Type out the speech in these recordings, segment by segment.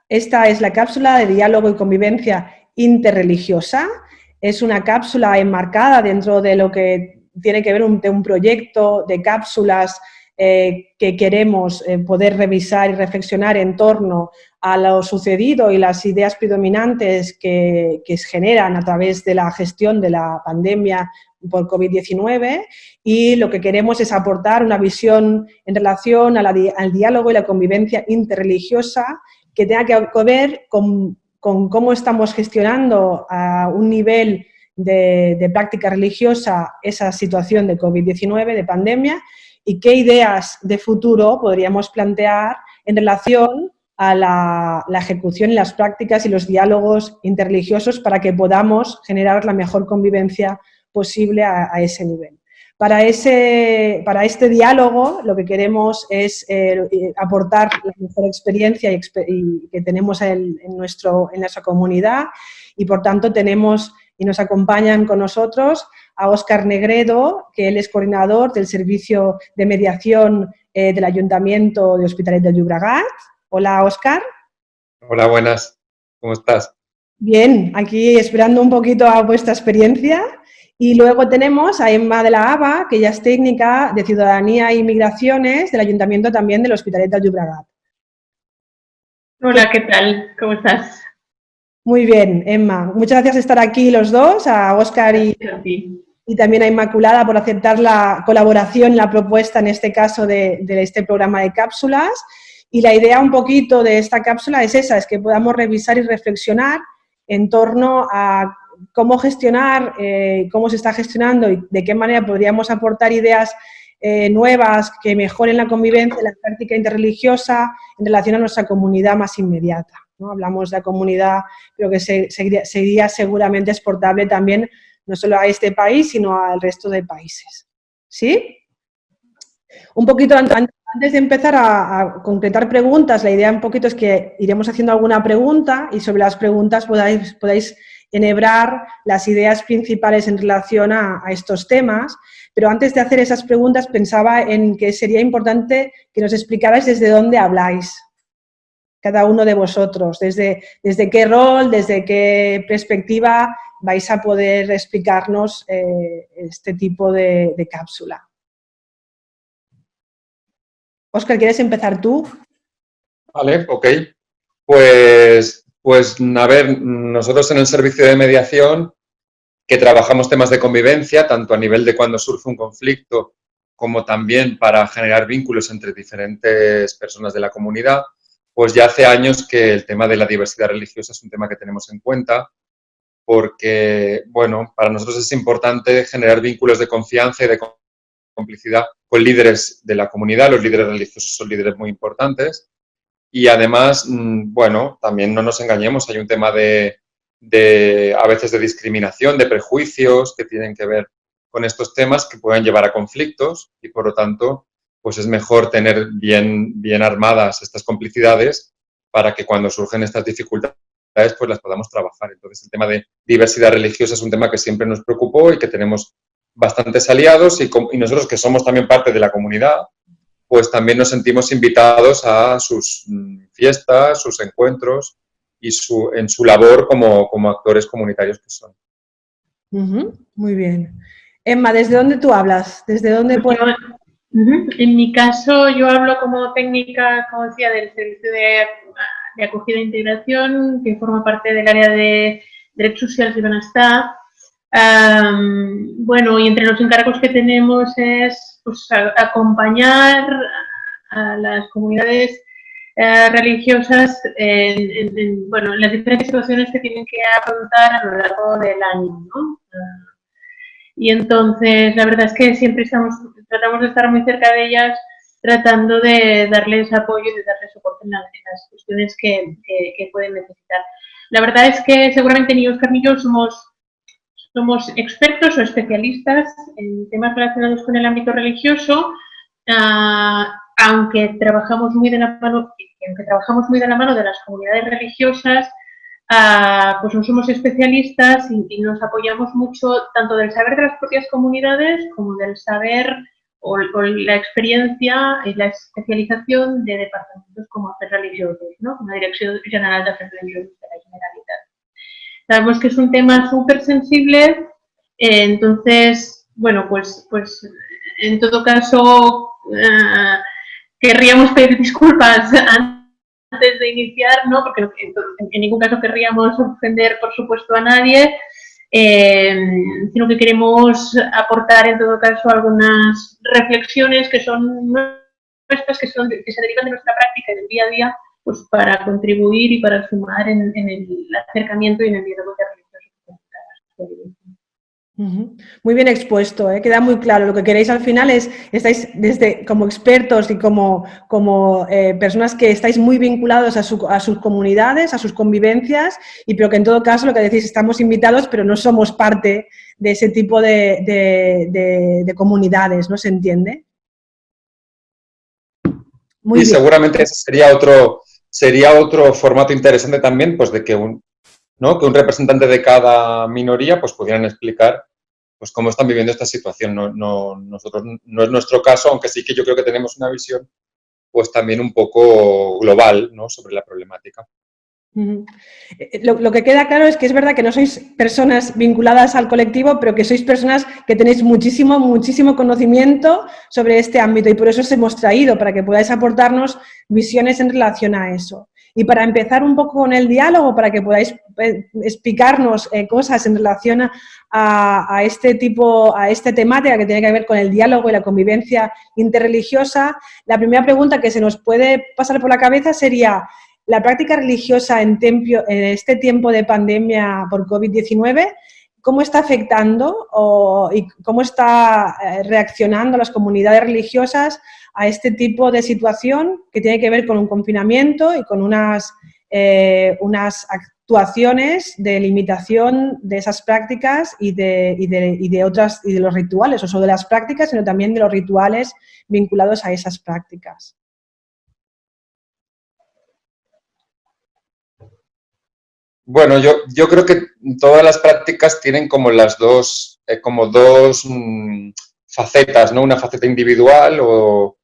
Esta es la cápsula de diálogo y convivencia interreligiosa. Es una cápsula enmarcada dentro de lo que tiene que ver de un proyecto de cápsulas que queremos poder revisar y reflexionar en torno a lo sucedido y las ideas predominantes que se generan a través de la gestión de la pandemia por COVID-19, y lo que queremos es aportar una visión en relación al diálogo y la convivencia interreligiosa que tenga que ver con cómo estamos gestionando a un nivel de práctica religiosa esa situación de COVID-19, de pandemia, y qué ideas de futuro podríamos plantear en relación a la ejecución y las prácticas y los diálogos interreligiosos para que podamos generar la mejor convivencia posible a ese nivel. Para este diálogo lo que queremos es aportar la mejor experiencia que tenemos en nuestra comunidad, y por tanto tenemos y nos acompañan con nosotros a Óscar Negredo, que él es coordinador del Servicio de Mediación del Ayuntamiento de Hospitalet de Llobregat. Hola, Óscar. Hola, buenas. ¿Cómo estás? Bien, aquí esperando un poquito a vuestra experiencia. Y luego tenemos a Emma de la Haba, que ella es técnica de Ciudadanía e Migraciones del Ayuntamiento también del Hospitalet de Llobregat. Hola, ¿qué tal? ¿Cómo estás? Muy bien, Emma. Muchas gracias por estar aquí los dos, a Óscar y también a Inmaculada por aceptar la colaboración, la propuesta en este caso de este programa de cápsulas. Y la idea un poquito de esta cápsula es esa, es que podamos revisar y reflexionar en torno a cómo gestionar, cómo se está gestionando y de qué manera podríamos aportar ideas nuevas que mejoren la convivencia y la práctica interreligiosa en relación a nuestra comunidad más inmediata, ¿no? Hablamos de la comunidad, pero que sería seguramente exportable también no solo a este país, sino al resto de países. ¿Sí? Un poquito antes de empezar a concretar preguntas, la idea un poquito es que iremos haciendo alguna pregunta y sobre las preguntas podáis enhebrar las ideas principales en relación a estos temas. Pero antes de hacer esas preguntas pensaba en que sería importante que nos explicarais desde dónde habláis, cada uno de vosotros, desde qué rol, desde qué perspectiva vais a poder explicarnos este tipo de cápsula. Óscar, ¿quieres empezar tú? Vale, ok. Pues a ver, nosotros en el servicio de mediación, que trabajamos temas de convivencia, tanto a nivel de cuando surge un conflicto, como también para generar vínculos entre diferentes personas de la comunidad, pues ya hace años que el tema de la diversidad religiosa es un tema que tenemos en cuenta, porque, bueno, para nosotros es importante generar vínculos de confianza y de complicidad con líderes de la comunidad. Los líderes religiosos son líderes muy importantes y además, bueno, también no nos engañemos, hay un tema a veces de discriminación, de prejuicios que tienen que ver con estos temas que pueden llevar a conflictos y por lo tanto pues es mejor tener bien armadas estas complicidades para que cuando surgen estas dificultades pues las podamos trabajar. Entonces el tema de diversidad religiosa es un tema que siempre nos preocupó y que tenemos bastantes aliados y nosotros que somos también parte de la comunidad, pues también nos sentimos invitados a sus fiestas, sus encuentros y en su labor como actores comunitarios que son. Muy bien. Emma, ¿desde dónde tú hablas? ¿Desde dónde puedes...? En mi caso, yo hablo como técnica, como decía, del Servicio de Acogida e Integración, que forma parte del área de Derechos Sociales y Bienestar. Bueno, y entre los encargos que tenemos es pues, acompañar a las comunidades religiosas en las diferentes situaciones que tienen que afrontar a lo largo del año, ¿no? Y entonces, la verdad es que siempre tratamos de estar muy cerca de ellas, tratando de darles apoyo y de darles soporte en las cuestiones que pueden necesitar. La verdad es que seguramente ni Óscar ni yo somos expertos o especialistas en temas relacionados con el ámbito religioso, aunque trabajamos muy de la mano de las comunidades religiosas. Pues no somos especialistas y nos apoyamos mucho tanto del saber de las propias comunidades como del saber o la experiencia y la especialización de departamentos como Afers Religiosos, ¿no? Como la Dirección General de Afers Religiosos de la Generalitat. Sabemos que es un tema súper sensible, entonces, bueno, pues en todo caso querríamos pedir disculpas antes de iniciar, ¿no? Porque en ningún caso querríamos ofender, por supuesto, a nadie, sino que queremos aportar, en todo caso, algunas reflexiones que son nuestras, que se derivan de nuestra práctica del día a día, pues para contribuir y para sumar en el acercamiento y en el diálogo religioso. Muy bien expuesto, queda muy claro. Lo que queréis al final es, estáis desde como expertos y como personas que estáis muy vinculados a sus comunidades, a sus convivencias, pero que en todo caso lo que decís, estamos invitados, pero no somos parte de ese tipo de comunidades, ¿no se entiende? Muy bien. Seguramente ese sería otro formato interesante también, pues de que un representante de cada minoría pues pudieran explicar pues cómo están viviendo esta situación. Nosotros no es nuestro caso, aunque sí que yo creo que tenemos una visión pues también un poco global, ¿no?, sobre la problemática. Lo que queda claro es que es verdad que no sois personas vinculadas al colectivo, pero que sois personas que tenéis muchísimo conocimiento sobre este ámbito y por eso os hemos traído, para que podáis aportarnos visiones en relación a eso. Y para empezar un poco con el diálogo, para que podáis explicarnos cosas en relación a esta temática que tiene que ver con el diálogo y la convivencia interreligiosa, la primera pregunta que se nos puede pasar por la cabeza sería: ¿la práctica religiosa en este tiempo de pandemia por COVID-19, cómo está afectando y cómo está reaccionando las comunidades religiosas a este tipo de situación que tiene que ver con un confinamiento y con unas actuaciones de limitación de esas prácticas y de los rituales, no solo de las prácticas, sino también de los rituales vinculados a esas prácticas? Bueno, yo creo que todas las prácticas tienen como dos facetas, ¿no? Una faceta individual o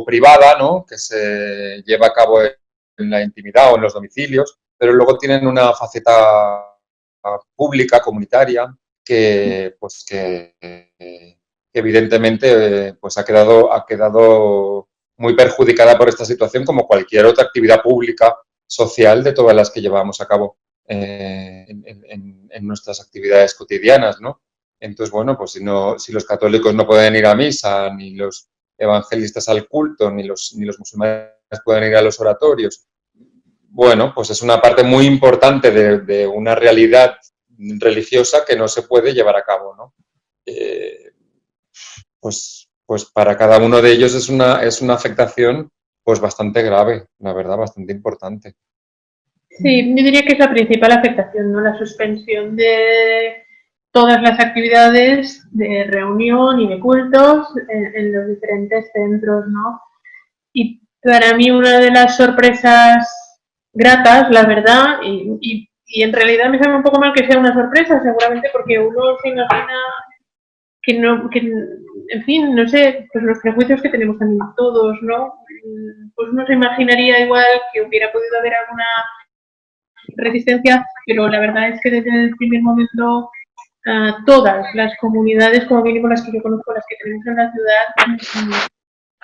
privada, ¿no?, que se lleva a cabo en la intimidad o en los domicilios, pero luego tienen una faceta pública, comunitaria, que evidentemente pues ha quedado muy perjudicada por esta situación, como cualquier otra actividad pública social de todas las que llevamos a cabo en nuestras actividades cotidianas, ¿no? Entonces, bueno, pues si los católicos no pueden ir a misa, ni los evangelistas al culto, ni los musulmanes pueden ir a los oratorios, bueno, pues es una parte muy importante de una realidad religiosa que no se puede llevar a cabo, ¿no? Pues para cada uno de ellos es una afectación pues bastante grave, la verdad, bastante importante. Sí, yo diría que es la principal afectación, ¿no? La suspensión de todas las actividades de reunión y de cultos en los diferentes centros, ¿no? Y para mí una de las sorpresas gratas, la verdad, y en realidad me sabe un poco mal que sea una sorpresa, seguramente porque uno se imagina en fin, no sé, pues los prejuicios que tenemos también todos, ¿no? Pues uno se imaginaría igual que hubiera podido haber alguna resistencia, pero la verdad es que desde el primer momento todas las comunidades, como mínimo las que yo conozco, las que tenemos en la ciudad,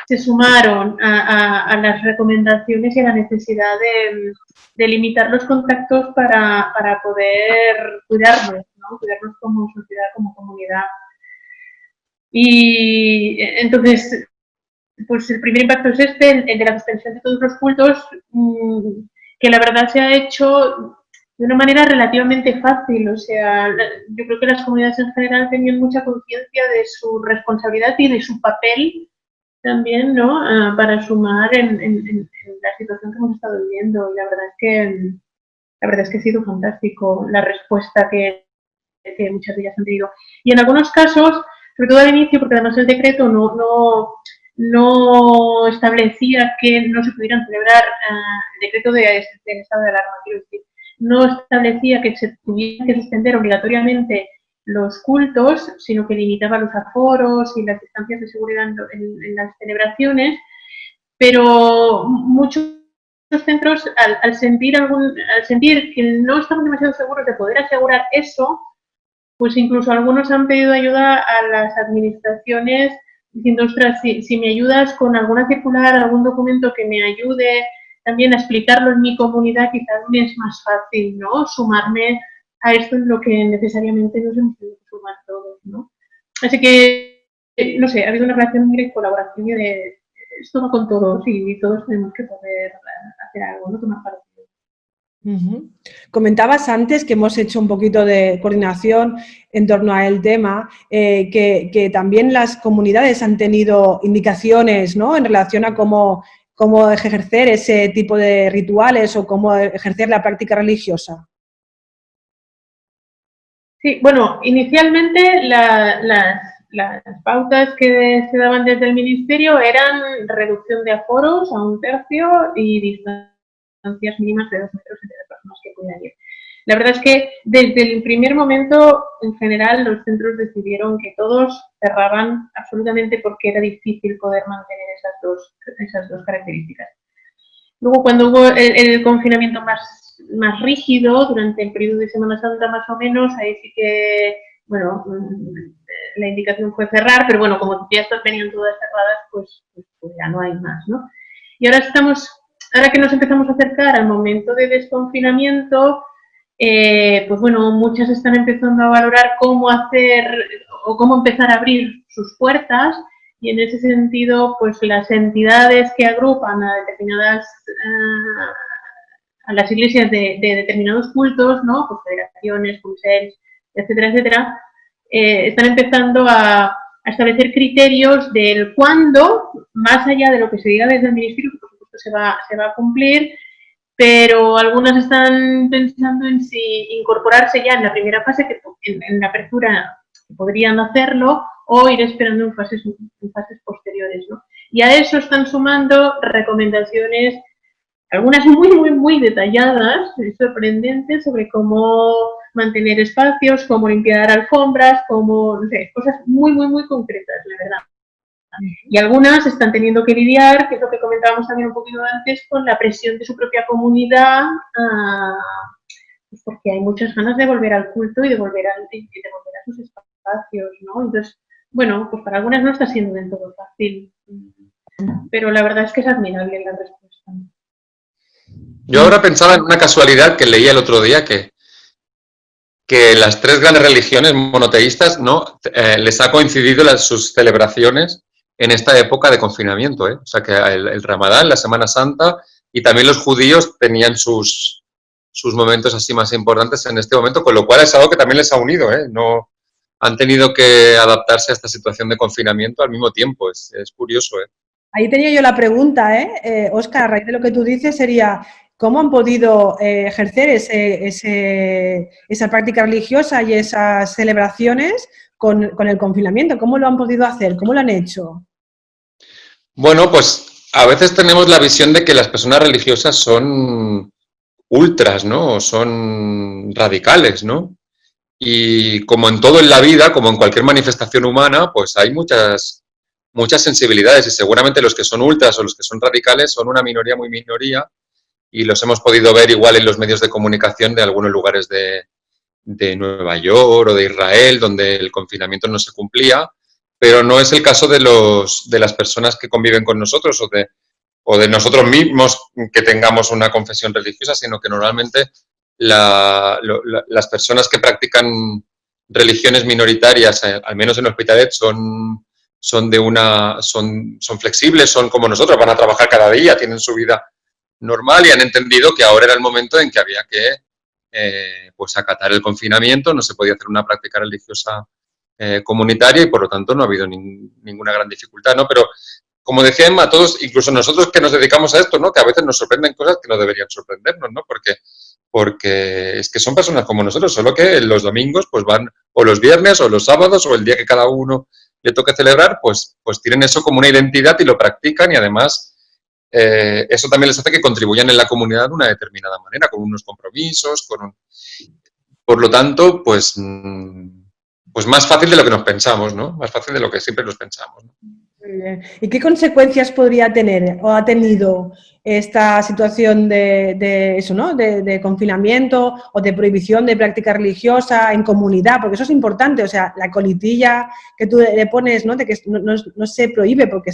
se sumaron a las recomendaciones y a la necesidad de limitar los contactos para poder cuidarnos, ¿no? Cuidarnos como sociedad, como comunidad. Y entonces, pues el primer impacto es el de la suspensión de todos los cultos, que la verdad se ha hecho de una manera relativamente fácil. O sea, yo creo que las comunidades en general tenían mucha conciencia de su responsabilidad y de su papel también, ¿no? Para sumar en la situación que hemos estado viviendo. Y la verdad es que ha sido fantástico la respuesta que muchas de ellas han tenido. Y en algunos casos, sobre todo al inicio, porque además el decreto no establecía que no se pudieran celebrar, el decreto del estado de alarma, quiero decir, no establecía que se tuviera que suspender obligatoriamente los cultos, sino que limitaba los aforos y las distancias de seguridad en las celebraciones, pero muchos centros, al sentir que no estaban demasiado seguros de poder asegurar eso, pues incluso algunos han pedido ayuda a las administraciones diciendo, ostras, si me ayudas con alguna circular, algún documento que me ayude también a explicarlo en mi comunidad, quizás me es más fácil, ¿no? Sumarme a esto en lo que necesariamente nos hemos tenido que sumar todos, ¿no? Así que, no sé, ha habido una relación de colaboración y de esto va con todos y todos tenemos que poder hacer algo, ¿no? Tomar parte. Comentabas antes que hemos hecho un poquito de coordinación en torno a el tema, que también las comunidades han tenido indicaciones, ¿no?, en relación a cómo ejercer ese tipo de rituales o cómo ejercer la práctica religiosa. Sí, bueno, inicialmente las pautas que se daban desde el Ministerio eran reducción de aforos a 1/3 y distancias mínimas de 2 metros entre las personas que puedan ir. La verdad es que desde el primer momento, en general, los centros decidieron que todos cerraban absolutamente porque era difícil poder mantener esas dos características. Luego, cuando hubo el confinamiento más rígido, durante el periodo de Semana Santa más o menos, ahí sí que, bueno, la indicación fue cerrar, pero bueno, como ya venían todas cerradas, pues ya no hay más, ¿no? Y ahora que nos empezamos a acercar al momento de desconfinamiento, pues bueno, muchas están empezando a valorar cómo hacer o cómo empezar a abrir sus puertas, y en ese sentido, pues las entidades que agrupan a determinadas, a las iglesias de determinados cultos, ¿no? Pues federaciones, consejos, etcétera, etcétera, están empezando a establecer criterios del cuándo, más allá de lo que se diga desde el Ministerio, que por supuesto se va a cumplir, pero algunas están pensando en si incorporarse ya en la primera fase, que en la apertura podrían hacerlo, o ir esperando en fases posteriores, ¿no? Y a eso están sumando recomendaciones, algunas muy detalladas, sorprendentes, sobre cómo mantener espacios, cómo limpiar alfombras, cómo, no sé, cosas muy concretas, la verdad. Y algunas están teniendo que lidiar, que es lo que comentábamos también un poquito antes, con la presión de su propia comunidad, pues porque hay muchas ganas de volver al culto y de volver a sus espacios, ¿no? Entonces, bueno, pues para algunas no está siendo del todo fácil, pero la verdad es que es admirable la respuesta. Yo ahora pensaba en una casualidad que leía el otro día, que las 3 grandes religiones monoteístas, ¿no?, les ha coincidido sus celebraciones en esta época de confinamiento, ¿eh? O sea, que el Ramadán, la Semana Santa, y también los judíos tenían sus momentos así más importantes en este momento, con lo cual es algo que también les ha unido, ¿eh? No han tenido que adaptarse a esta situación de confinamiento al mismo tiempo. Es curioso, ¿eh? Ahí tenía yo la pregunta, Óscar, a raíz de lo que tú dices sería, ¿cómo han podido ejercer esa práctica religiosa y esas celebraciones con el confinamiento? ¿Cómo lo han podido hacer? ¿Cómo lo han hecho? Bueno, pues a veces tenemos la visión de que las personas religiosas son ultras, ¿no? O son radicales, ¿no? Y como en todo en la vida, como en cualquier manifestación humana, pues hay muchas sensibilidades, y seguramente los que son ultras o los que son radicales son una minoría, muy minoría, y los hemos podido ver igual en los medios de comunicación de algunos lugares de Nueva York o de Israel, donde el confinamiento no se cumplía, pero no es el caso de las personas que conviven con nosotros o de nosotros mismos que tengamos una confesión religiosa, sino que normalmente las personas que practican religiones minoritarias, al menos en Hospitalet, son flexibles, son como nosotros, van a trabajar cada día, tienen su vida normal y han entendido que ahora era el momento en que había que pues acatar el confinamiento, no se podía hacer una práctica religiosa comunitaria, y por lo tanto no ha habido ninguna gran dificultad, ¿no? Pero como decía Emma, todos, incluso nosotros que nos dedicamos a esto, ¿no?, que a veces nos sorprenden cosas que no deberían sorprendernos, ¿no? Porque es que son personas como nosotros, solo que los domingos pues van, o los viernes, o los sábados, o el día que cada uno le toque celebrar, pues tienen eso como una identidad y lo practican, y además eso también les hace que contribuyan en la comunidad de una determinada manera, con unos compromisos, por lo tanto, pues pues más fácil de lo que nos pensamos, ¿no? Más fácil de lo que siempre nos pensamos, ¿no? Muy bien. ¿Y qué consecuencias podría tener o ha tenido esta situación de eso, ¿no? De confinamiento o de prohibición de práctica religiosa en comunidad? Porque eso es importante, o sea, la coletilla que tú le pones, ¿no? De que no se prohíbe porque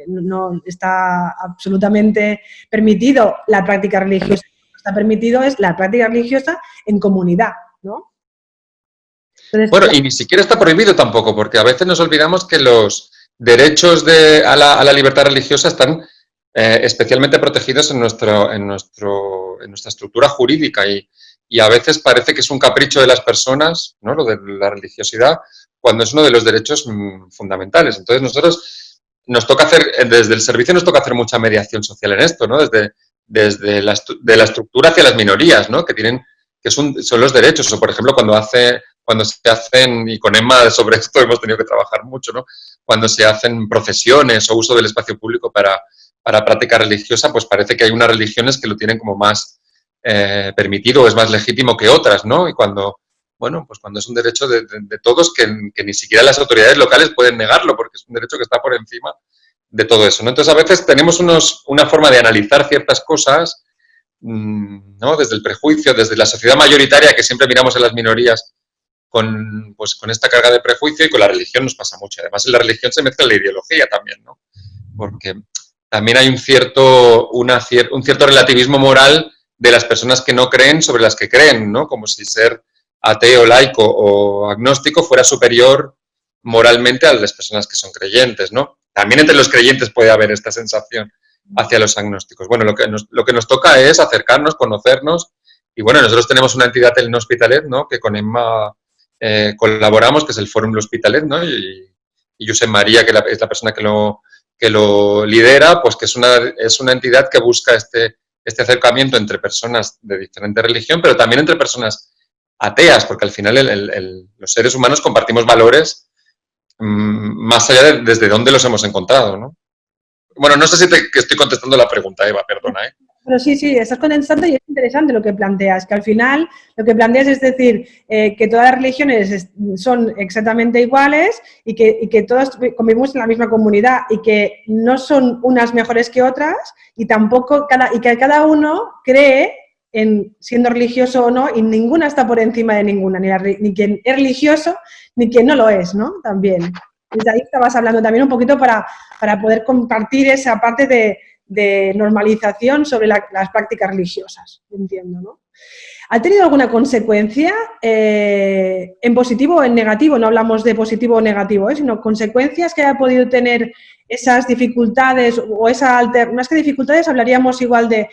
no está absolutamente permitido la práctica religiosa. Lo que está permitido es la práctica religiosa en comunidad, ¿no? Entonces, Bueno, y ni siquiera está prohibido tampoco, porque a veces nos olvidamos que los derechos a la libertad religiosa están especialmente protegidos en nuestra estructura jurídica y a veces parece que es un capricho de las personas, ¿no? Lo de la religiosidad, cuando es uno de los derechos fundamentales. Entonces nosotros nos toca hacer, desde el servicio nos toca hacer mucha mediación social en esto, ¿no? Desde de la estructura hacia las minorías, ¿no? Que son los derechos. O, por ejemplo, cuando se hacen, y con Emma sobre esto hemos tenido que trabajar mucho, ¿no? Cuando se hacen procesiones o uso del espacio público para práctica religiosa, pues parece que hay unas religiones que lo tienen como más permitido o es más legítimo que otras, ¿no? Y cuando, bueno, pues cuando es un derecho de todos que ni siquiera las autoridades locales pueden negarlo, porque es un derecho que está por encima de todo eso, ¿no? Entonces, a veces tenemos una forma de analizar ciertas cosas, ¿no? Desde el prejuicio, desde la sociedad mayoritaria, que siempre miramos a las minorías con esta carga de prejuicio, y con la religión nos pasa mucho. Además, en la religión se mezcla la ideología también, ¿no? Porque también hay un cierto relativismo moral de las personas que no creen sobre las que creen, ¿no? Como si ser ateo, laico o agnóstico fuera superior moralmente a las personas que son creyentes, ¿no? También entre los creyentes puede haber esta sensación hacia los agnósticos. Bueno, lo que nos toca es acercarnos, conocernos, y bueno, nosotros tenemos una entidad en L'Hospitalet, ¿no? Que con Emma colaboramos, que es el Fórum L'Hospitalet, ¿no? Y Josep María, que es la persona que lo lidera, pues que es una entidad que busca este acercamiento entre personas de diferente religión, pero también entre personas ateas, porque al final los seres humanos compartimos valores más allá de desde dónde los hemos encontrado, ¿no? Bueno, no sé si que estoy contestando la pregunta, Eva, perdona, ¿eh? pero sí, estás contestando y es interesante lo que planteas, que al final lo que planteas es decir que todas las religiones son exactamente iguales y que todas convivimos en la misma comunidad y que no son unas mejores que otras y tampoco y que cada uno cree en siendo religioso o no y ninguna está por encima de ninguna, ni quien es religioso ni quien no lo es, ¿no? También. Desde ahí estabas hablando también un poquito para poder compartir esa parte de normalización sobre las prácticas religiosas, entiendo, ¿no? ¿Ha tenido alguna consecuencia en positivo o en negativo? No hablamos de positivo o negativo, sino consecuencias que haya podido tener esas dificultades o más que dificultades hablaríamos igual de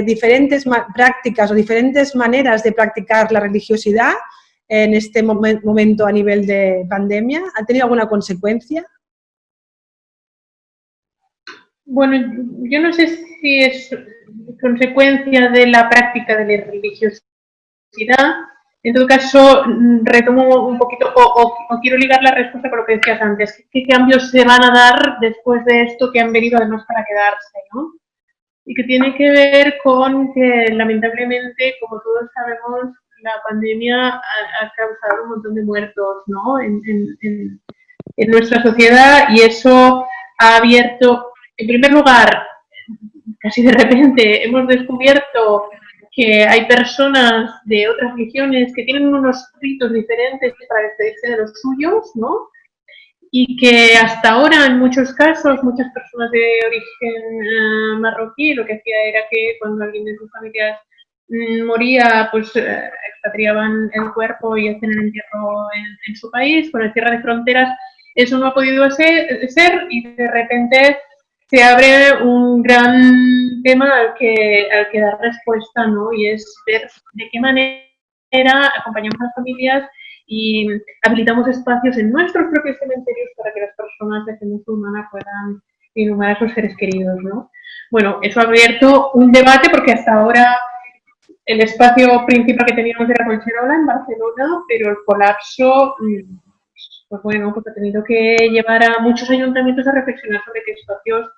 diferentes prácticas o diferentes maneras de practicar la religiosidad en este momento a nivel de pandemia. ¿Ha tenido alguna consecuencia? Bueno, yo no sé si es consecuencia de la práctica de la religiosidad. En todo caso, retomo un poquito, o quiero ligar la respuesta con lo que decías antes. ¿Qué cambios se van a dar después de esto que han venido además para quedarse, ¿no? Y que tiene que ver con que, lamentablemente, como todos sabemos, la pandemia ha causado un montón de muertos, ¿no? En nuestra sociedad, y eso ha abierto, en primer lugar, casi de repente hemos descubierto que hay personas de otras religiones que tienen unos ritos diferentes para despedirse de los suyos, ¿no? Y que hasta ahora, en muchos casos, muchas personas de origen marroquí lo que hacía era que cuando alguien de sus familias moría, pues expatriaban el cuerpo y hacían el entierro en su país. Con el cierre de fronteras eso no ha podido ser y de repente se abre un gran tema al que dar respuesta, ¿no? Y es ver de qué manera acompañamos a las familias y habilitamos espacios en nuestros propios cementerios para que las personas de fe musulmana puedan inhumar a sus seres queridos, ¿no? Bueno, eso ha abierto un debate porque hasta ahora el espacio principal que teníamos era Collserola, en Barcelona, pero el colapso, pues bueno, pues ha tenido que llevar a muchos ayuntamientos a reflexionar sobre qué espacios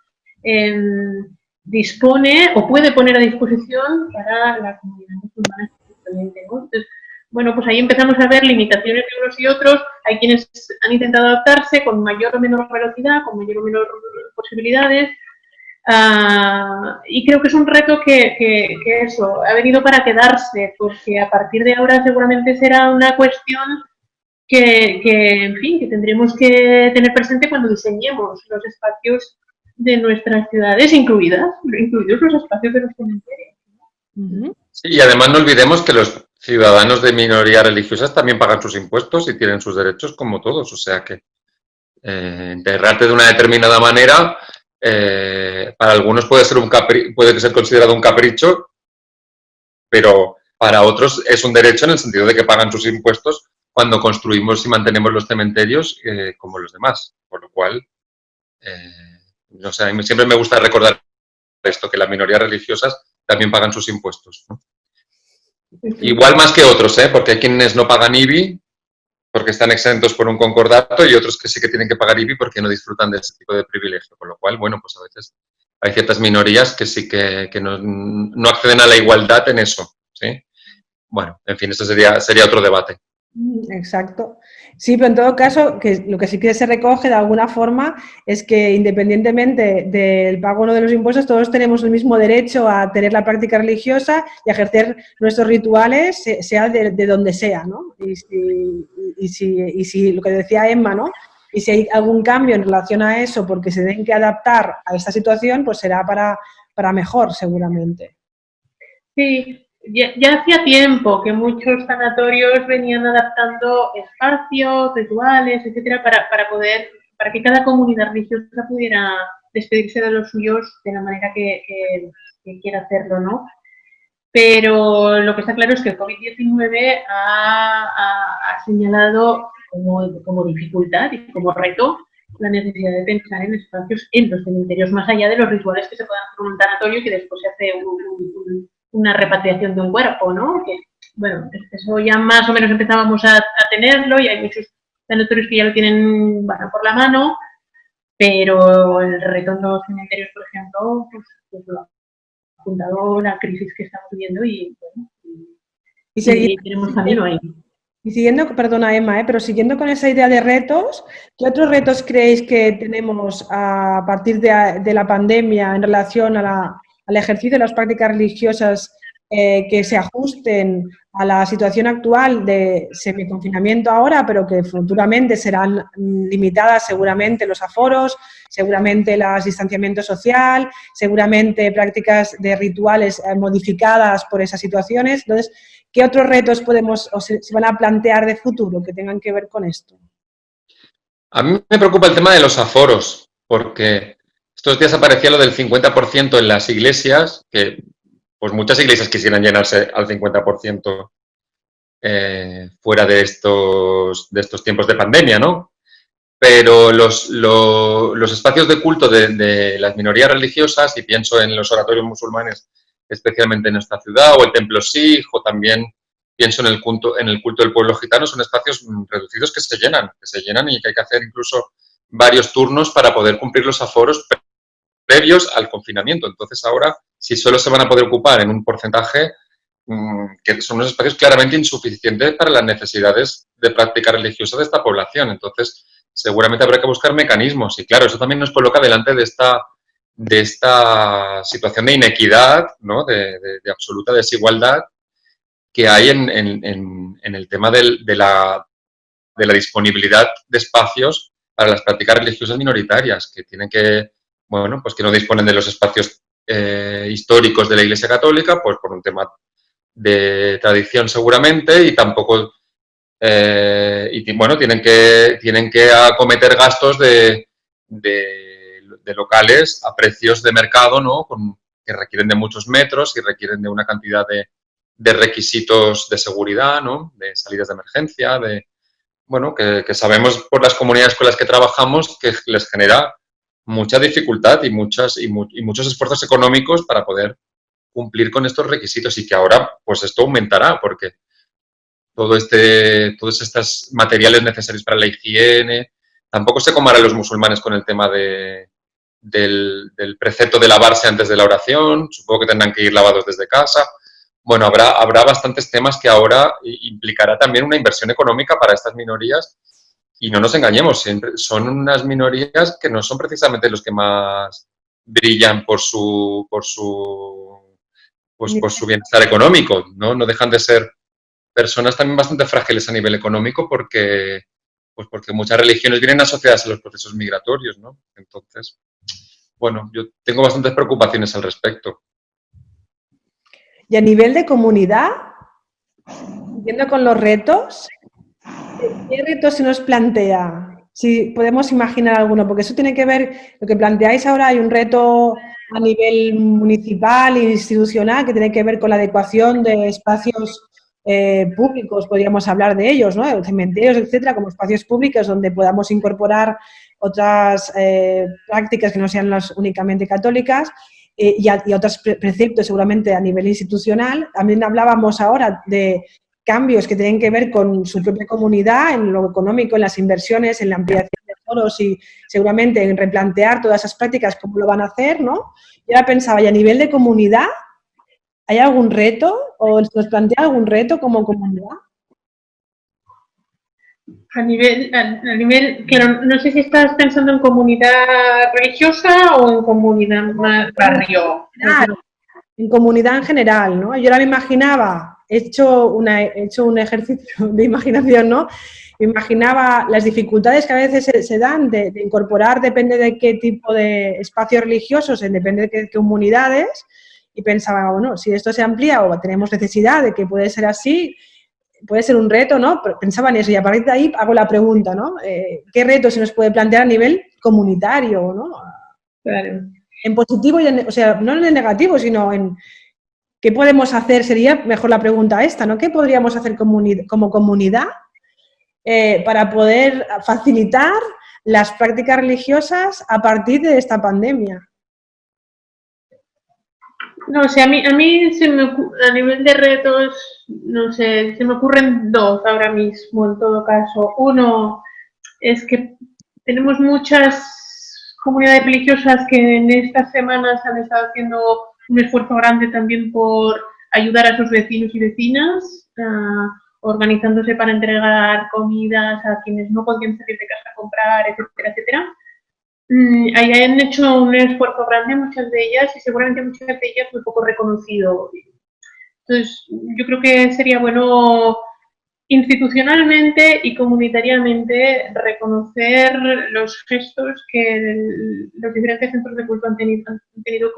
dispone o puede poner a disposición para la comunidad musulmana. ¿No? Entonces, bueno, pues ahí empezamos a ver limitaciones de unos y otros. Hay quienes han intentado adaptarse con mayor o menor velocidad, con mayor o menor posibilidades. Y creo que es un reto que eso ha venido para quedarse, porque a partir de ahora seguramente será una cuestión en fin, que tendremos que tener presente cuando diseñemos los espacios de nuestras ciudades, incluidos los espacios de los cementerios. Sí, y además no olvidemos que los ciudadanos de minorías religiosas también pagan sus impuestos y tienen sus derechos como todos, o sea que enterrarte de una determinada manera para algunos puede ser considerado un capricho, pero para otros es un derecho en el sentido de que pagan sus impuestos cuando construimos y mantenemos los cementerios como los demás, por lo cual no sé, a mí siempre me gusta recordar esto, que las minorías religiosas también pagan sus impuestos, ¿no? Igual más que otros, porque hay quienes no pagan IBI porque están exentos por un concordato y otros que sí que tienen que pagar IBI porque no disfrutan de ese tipo de privilegio. Con lo cual, bueno, pues a veces hay ciertas minorías que sí que no acceden a la igualdad en eso, ¿sí? Bueno, en fin, esto sería otro debate. Exacto. Sí, pero en todo caso, que lo que sí que se recoge de alguna forma es que independientemente del pago o no de los impuestos, todos tenemos el mismo derecho a tener la práctica religiosa y a ejercer nuestros rituales, sea de donde sea, ¿no? Y si lo que decía Emma, ¿no? Y si hay algún cambio en relación a eso porque se tienen que adaptar a esta situación, pues será para mejor, seguramente. Sí. Ya hacía tiempo que muchos sanatorios venían adaptando espacios, rituales, etcétera, para que cada comunidad religiosa pudiera despedirse de los suyos de la manera que quiera hacerlo, ¿no? Pero lo que está claro es que el COVID-19 ha señalado como dificultad y como reto la necesidad de pensar en espacios en los cementerios, más allá de los rituales que se puedan hacer en un tanatorio y que después se hace una repatriación de un cuerpo, ¿no? Que, bueno, eso ya más o menos empezábamos a tenerlo y hay muchos sanatorios que ya lo tienen por la mano, pero el reto en los cementerios, por ejemplo, pues lo ha apuntado la crisis que estamos viviendo y, bueno, y tenemos camino ahí. Y siguiendo, perdona Emma, pero siguiendo con esa idea de retos, ¿qué otros retos creéis que tenemos a partir de la pandemia en relación al ejercicio de las prácticas religiosas que se ajusten a la situación actual de semiconfinamiento ahora, pero que futuramente serán limitadas seguramente los aforos, seguramente el distanciamiento social, seguramente prácticas de rituales modificadas por esas situaciones? Entonces, ¿qué otros retos podemos o se van a plantear de futuro que tengan que ver con esto? A mí me preocupa el tema de los aforos, porque estos días aparecía lo del 50% en las iglesias, que pues muchas iglesias quisieran llenarse al 50% fuera de estos tiempos de pandemia, ¿no? Pero los espacios de culto de las minorías religiosas, y pienso en los oratorios musulmanes, especialmente en esta ciudad, o el templo Sikh, o también pienso en el culto del pueblo gitano, son espacios reducidos que se llenan y que hay que hacer incluso varios turnos para poder cumplir los aforos previos al confinamiento. Entonces ahora, si solo se van a poder ocupar en un porcentaje, que son unos espacios claramente insuficientes para las necesidades de práctica religiosa de esta población. Entonces, seguramente habrá que buscar mecanismos. Y claro, eso también nos coloca delante de esta situación de inequidad, ¿no? de absoluta desigualdad que hay en el tema de la disponibilidad de espacios para las prácticas religiosas minoritarias, que tienen que, bueno, pues que no disponen de los espacios históricos de la Iglesia Católica, pues por un tema de tradición seguramente, y tampoco, bueno, tienen que acometer gastos de locales a precios de mercado, ¿no? Que requieren de muchos metros y requieren de una cantidad de requisitos de seguridad, ¿no? De salidas de emergencia, bueno, que sabemos por las comunidades con las que trabajamos que les genera mucha dificultad y muchos esfuerzos económicos para poder cumplir con estos requisitos, y que ahora pues esto aumentará porque todos estos materiales necesarios para la higiene, tampoco sé cómo harán los musulmanes con el tema del precepto de lavarse antes de la oración, supongo que tendrán que ir lavados desde casa. bueno, habrá bastantes temas que ahora implicará también una inversión económica para estas minorías. Y no nos engañemos, son unas minorías que no son precisamente los que más brillan por su bienestar económico, ¿no? No dejan de ser personas también bastante frágiles a nivel económico porque muchas religiones vienen asociadas a los procesos migratorios, ¿no? Entonces, bueno, yo tengo bastantes preocupaciones al respecto. Y a nivel de comunidad, siguiendo con los retos, ¿qué retos se nos plantea? Si podemos imaginar alguno, porque eso tiene que ver, lo que planteáis ahora, hay un reto a nivel municipal e institucional que tiene que ver con la adecuación de espacios públicos, podríamos hablar de ellos, ¿no? Cementerios, etcétera, como espacios públicos donde podamos incorporar otras prácticas que no sean las únicamente católicas y otros preceptos seguramente a nivel institucional. También hablábamos ahora de cambios que tienen que ver con su propia comunidad, en lo económico, en las inversiones, en la ampliación de foros y seguramente en replantear todas esas prácticas, cómo lo van a hacer, ¿no? Yo ahora pensaba, ¿y a nivel de comunidad hay algún reto o nos plantea algún reto como comunidad? A nivel, claro, no sé si estás pensando en comunidad religiosa o en comunidad más barrio. En comunidad en general, ¿no? Yo ahora me imaginaba, he hecho un ejercicio de imaginación, ¿no? Me imaginaba las dificultades que a veces se dan de incorporar, depende de qué tipo de espacios religiosos, depende de qué comunidades, y pensaba, bueno, si esto se amplía o tenemos necesidad de que puede ser así, puede ser un reto, ¿no? Pero pensaba en eso y a partir de ahí hago la pregunta, ¿no? ¿Qué reto se nos puede plantear a nivel comunitario, ¿no? Claro. En positivo y o sea, no en el negativo, sino en qué podemos hacer, sería mejor la pregunta esta, ¿no? ¿Qué podríamos hacer como comunidad para poder facilitar las prácticas religiosas a partir de esta pandemia? No sé, a mí a nivel de retos, no sé, se me ocurren dos ahora mismo en todo caso. Uno es que tenemos muchas comunidades religiosas que en estas semanas han estado haciendo un esfuerzo grande también por ayudar a sus vecinos y vecinas, organizándose para entregar comidas a quienes no podían salir de casa a comprar, etcétera, etcétera. Ahí han hecho un esfuerzo grande muchas de ellas y seguramente muchas de ellas muy poco reconocido. Entonces, yo creo que sería bueno institucionalmente y comunitariamente reconocer los gestos que los diferentes centros de culto han tenido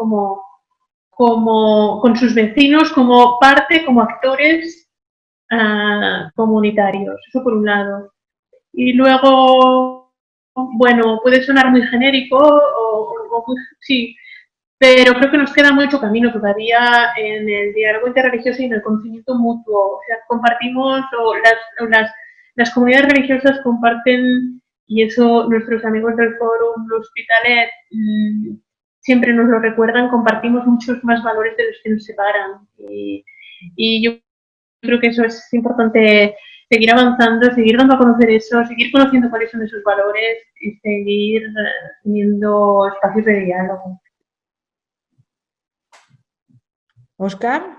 con sus vecinos, como parte, como actores comunitarios. Eso por un lado. Y luego, bueno, puede sonar muy genérico sí, pero creo que nos queda mucho camino todavía en el diálogo interreligioso y en el conocimiento mutuo. O sea, compartimos, las comunidades religiosas comparten, y eso nuestros amigos del Fórum Hospitalet siempre nos lo recuerdan, compartimos muchos más valores de los que nos separan. Y yo creo que eso es importante, seguir avanzando, seguir dando a conocer eso, seguir conociendo cuáles son esos valores y seguir teniendo espacios de diálogo. ¿Óscar?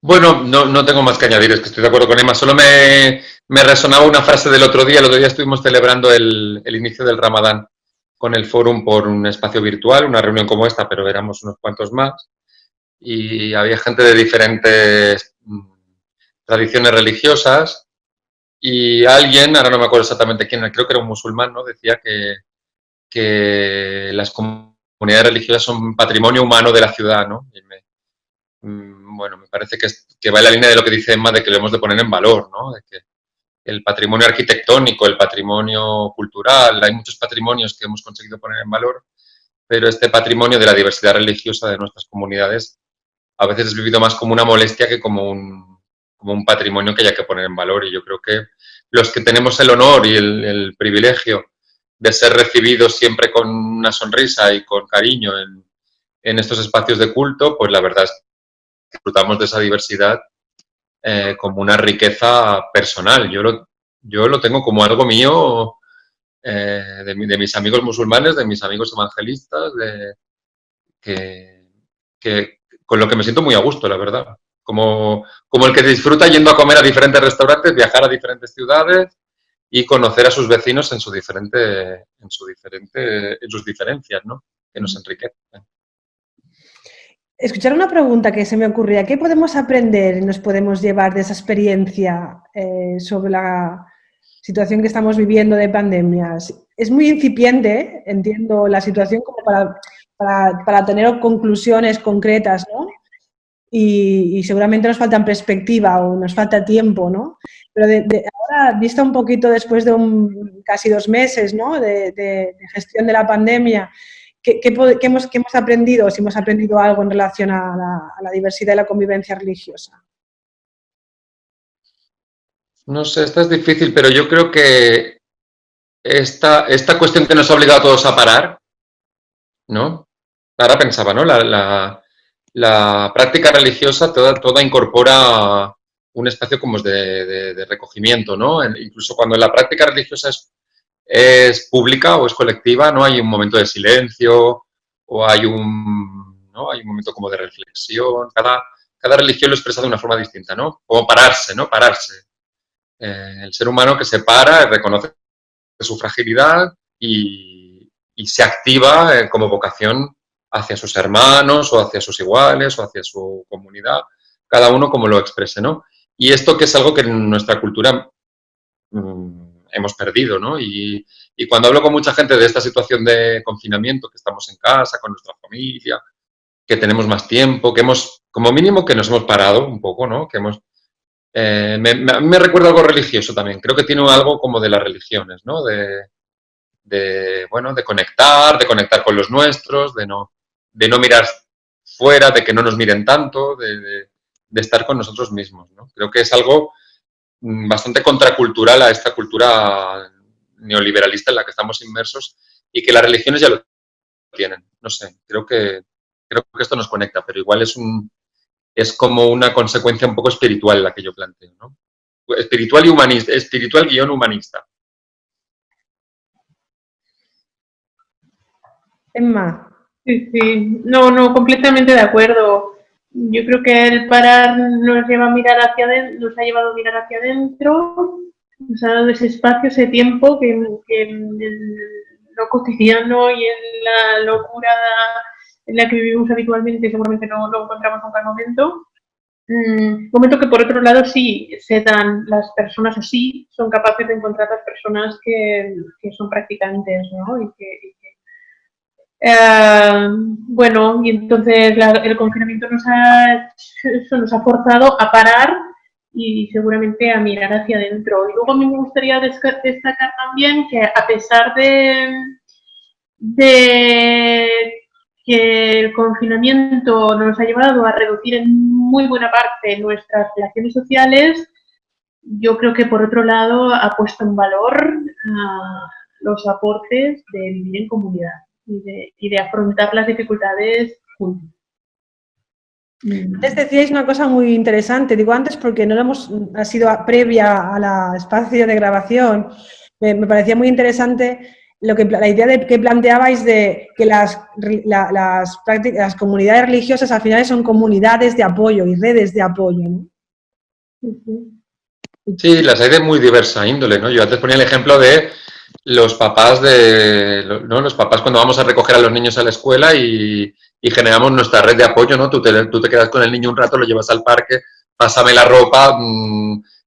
Bueno, no tengo más que añadir, es que estoy de acuerdo con Emma. Solo me resonaba una frase del otro día. El otro día estuvimos celebrando el inicio del Ramadán con el Fórum por un espacio virtual, una reunión como esta, pero éramos unos cuantos más. Y había gente de diferentes tradiciones religiosas y alguien, ahora no me acuerdo exactamente quién, creo que era un musulmán, ¿no? Decía que las comunidades religiosas son patrimonio humano de la ciudad, ¿no? Y bueno, me parece que va en la línea de lo que dice Emma, de que lo hemos de poner en valor, ¿no? De que el patrimonio arquitectónico, el patrimonio cultural, hay muchos patrimonios que hemos conseguido poner en valor, pero este patrimonio de la diversidad religiosa de nuestras comunidades a veces es vivido más como una molestia que como un patrimonio que haya que poner en valor. Y yo creo que los que tenemos el honor y el privilegio de ser recibidos siempre con una sonrisa y con cariño en estos espacios de culto, pues la verdad es que disfrutamos de esa diversidad como una riqueza personal. Yo lo tengo como algo mío de mis amigos musulmanes, de mis amigos evangelistas, con lo que me siento muy a gusto, la verdad. como el que disfruta yendo a comer a diferentes restaurantes, viajar a diferentes ciudades y conocer a sus vecinos en sus diferencias, ¿no? Que nos enriquecen. Escuchar una pregunta que se me ocurría, ¿qué podemos aprender y nos podemos llevar de esa experiencia sobre la situación que estamos viviendo de pandemias? Es muy incipiente, entiendo la situación, como para tener conclusiones concretas, ¿no? Y seguramente nos falta perspectiva o nos falta tiempo, ¿no? Pero ahora, vista un poquito después de casi 2 meses, ¿no? de gestión de la pandemia, ¿qué hemos aprendido? Si hemos aprendido algo en relación a la diversidad y la convivencia religiosa. No sé, esta es difícil, pero yo creo que esta cuestión que nos ha obligado a todos a parar, ¿no? Ahora pensaba, ¿no? La práctica religiosa toda incorpora un espacio como de recogimiento, ¿no? Incluso cuando la práctica religiosa es pública o es colectiva, ¿no? Hay un momento de silencio o hay un momento como de reflexión. Cada religión lo expresa de una forma distinta, ¿no? Como pararse, ¿no? Pararse. El ser humano que se para, reconoce su fragilidad y se activa como vocación hacia sus hermanos o hacia sus iguales o hacia su comunidad, cada uno como lo exprese, ¿no? Y esto que es algo que en nuestra cultura hemos perdido, ¿no? Y cuando hablo con mucha gente de esta situación de confinamiento, que estamos en casa con nuestra familia, que tenemos más tiempo, que como mínimo que nos hemos parado un poco, ¿no? Que hemos... a mí me recuerda algo religioso también, creo que tiene algo como de las religiones, ¿no? De conectar con los nuestros, de no mirar fuera, de que no nos miren tanto, de estar con nosotros mismos, ¿no? Creo que es algo bastante contracultural a esta cultura neoliberalista en la que estamos inmersos y que las religiones ya lo tienen. No sé, creo que esto nos conecta, pero igual es como una consecuencia un poco espiritual la que yo planteo, ¿no? Espiritual y humanista, espiritual-humanista. Emma. Sí. No, completamente de acuerdo. Yo creo que el parar nos lleva a mirar hacia adentro, nos ha llevado a mirar hacia adentro, nos ha dado ese espacio, ese tiempo que en lo cotidiano y en la locura en la que vivimos habitualmente seguramente no encontramos nunca el momento. Momento que por otro lado sí se dan las personas así, son capaces de encontrar las personas que son practicantes, ¿no? Bueno, y entonces el confinamiento nos ha forzado a parar y seguramente a mirar hacia adentro. Y luego a mí me gustaría destacar también que a pesar de que el confinamiento nos ha llevado a reducir en muy buena parte nuestras relaciones sociales, yo creo que por otro lado ha puesto en valor los aportes de vivir en comunidad y de afrontar las dificultades juntos. Antes decíais una cosa muy interesante, digo antes porque ha sido previa al espacio de grabación, me parecía muy interesante la idea que planteabais de que las comunidades religiosas al final son comunidades de apoyo y redes de apoyo, ¿no? Sí, las hay de muy diversa índole, ¿no? Yo antes ponía el ejemplo de los papás los papás cuando vamos a recoger a los niños a la escuela y generamos nuestra red de apoyo, ¿no? Tú te quedas con el niño un rato, lo llevas al parque, pásame la ropa,